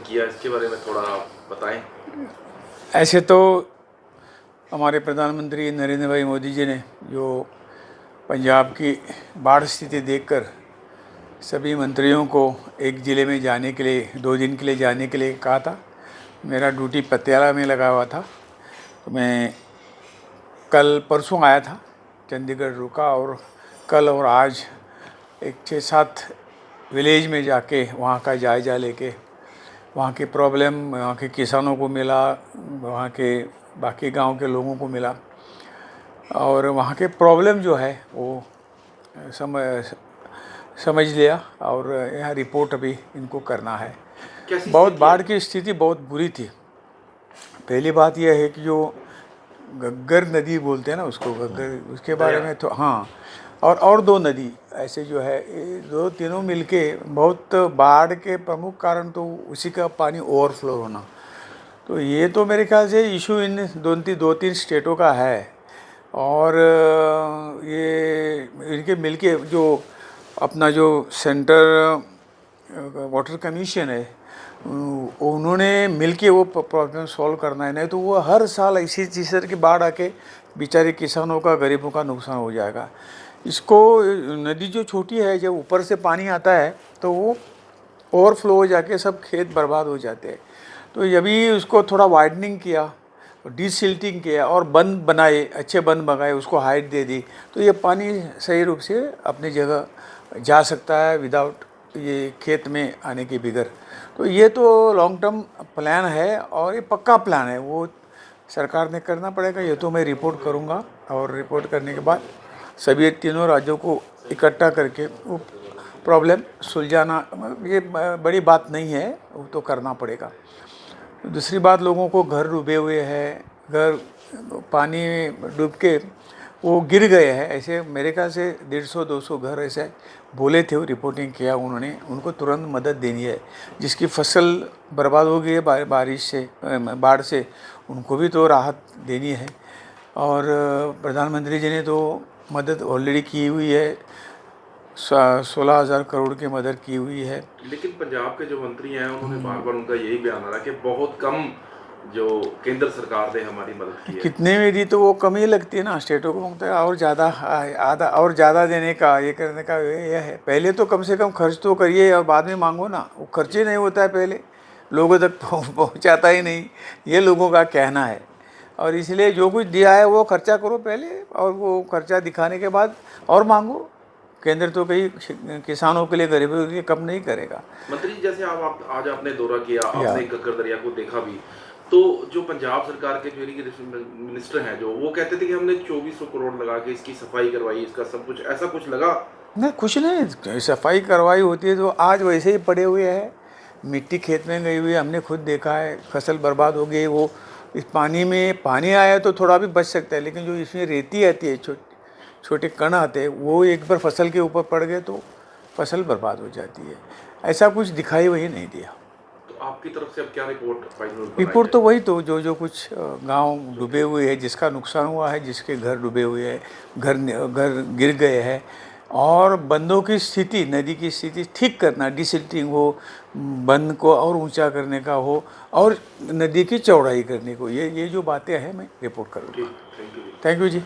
किया, इसके बारे में थोड़ा बताएं। ऐसे तो हमारे प्रधानमंत्री नरेंद्र भाई मोदी जी ने जो पंजाब की बाढ़ स्थिति देखकर सभी मंत्रियों को एक ज़िले में जाने के लिए 2 दिन के लिए जाने के लिए कहा था। मेरा ड्यूटी पटियाला में लगा हुआ था, तो मैं कल परसों आया था, चंडीगढ़ रुका और कल और आज एक 6-7 विलेज में जाके वहाँ का जायज़ा लेके वहाँ की प्रॉब्लम, वहाँ के किसानों को मिला, वहाँ के बाकी गांव के लोगों को मिला और वहाँ के प्रॉब्लम जो है वो समझ लिया और यहाँ रिपोर्ट अभी इनको करना है। बहुत बाढ़ की स्थिति बहुत बुरी थी। पहली बात यह है कि जो घग्गर नदी बोलते हैं ना उसको, घग्गर, उसके बारे में तो हाँ, और 2 नदी ऐसे जो है, ये 2-3 मिलके बहुत बाढ़ के प्रमुख कारण तो उसी का पानी ओवरफ्लो होना। तो ये तो मेरे ख्याल से इशू इन 2-3 स्टेटों का है और ये इनके मिलके जो अपना जो सेंटर वाटर कमीशन है उन्होंने मिलके वो प्रॉब्लम सॉल्व करना है, नहीं तो वो हर साल इसी तरह की बाढ़ आके बेचारे किसानों का, गरीबों का नुकसान हो जाएगा। इसको नदी जो छोटी है, जब ऊपर से पानी आता है तो वो ओवरफ्लो हो जाके सब खेत बर्बाद हो जाते हैं। तो अभी उसको थोड़ा वाइडनिंग किया, डीसिल्टिंग किया और बंद बनाए, अच्छे बंद बनाए, उसको हाइट दे दी, तो ये पानी सही रूप से अपनी जगह जा सकता है विदाउट ये खेत में आने के बिगर। तो ये तो लॉन्ग टर्म प्लान है और ये पक्का प्लान है, वो सरकार ने करना पड़ेगा। ये तो मैं रिपोर्ट करूँगा और रिपोर्ट करने के बाद सभी 3 राज्यों को इकट्ठा करके वो प्रॉब्लम सुलझाना, ये बड़ी बात नहीं है, वो तो करना पड़ेगा। दूसरी बात, लोगों को घर डूबे हुए हैं, घर पानी में डूब के वो गिर गए हैं, ऐसे मेरे ख्याल से 150-200 घर ऐसे बोले थे, रिपोर्टिंग किया उन्होंने, उनको तुरंत मदद देनी है। जिसकी फसल बर्बाद हो गई है बारिश से, बाढ़ से, उनको भी तो राहत देनी है। और प्रधानमंत्री जी ने तो मदद ऑलरेडी की हुई है, 16,000 करोड़ की मदद की हुई है। लेकिन पंजाब के जो मंत्री हैं उन्होंने बार बार उनका यही बयान आ रहा है कि बहुत कम जो केंद्र सरकार ने हमारी मदद की है। कितने में दी तो वो कम ही लगती है ना, स्टेटों को मांगता है और ज़्यादा, आधा और ज़्यादा देने का, ये करने का यह है। पहले तो कम से कम खर्च तो करिए और बाद में मांगो ना, वो खर्च ही नहीं होता है, पहले लोगों तक पहुंचाता ही नहीं, ये लोगों का कहना है। और इसलिए जो कुछ दिया है वो खर्चा करो पहले, और वो खर्चा दिखाने के बाद और मांगो। केंद्र तो कहीं किसानों के लिए, गरीबों के लिए कम नहीं करेगा। मंत्री जी, जैसे आप आज आपने दौरा किया, आपने घग्गर दरिया को देखा भी, तो जो पंजाब सरकार के जो इरिगेशन मिनिस्टर हैं जो, वो कहते थे कि हमने 2400 करोड़ लगा के इसकी सफाई करवाई, इसका सब कुछ, ऐसा कुछ लगा? नहीं, कुछ नहीं, सफाई करवाई होती है तो आज वैसे ही पड़े हुए हैं, मिट्टी खेत में गई हुई है, हमने खुद देखा है, फसल बर्बाद हो गई। वो इस पानी में, पानी आया तो थोड़ा भी बच सकता है, लेकिन जो इसमें रेती आती है, छोटे कण आते हैं, वो एक बार फसल के ऊपर पड़ गए तो फसल बर्बाद हो जाती है। ऐसा कुछ दिखाई वही नहीं दिया। तो आपकी तरफ से अब क्या रिपोर्ट फाइनल? रिपोर्ट तो वही, तो जो कुछ गांव डूबे हुए हैं, जिसका नुकसान हुआ है, जिसके घर डूबे हुए हैं, घर गिर गए हैं, और बंदों की स्थिति, नदी की स्थिति ठीक करना, डिसिल्टिंग हो, बंद को और ऊंचा करने का हो, और नदी की चौड़ाई करने को, ये जो बातें हैं मैं रिपोर्ट करूँगा। Thank you ji.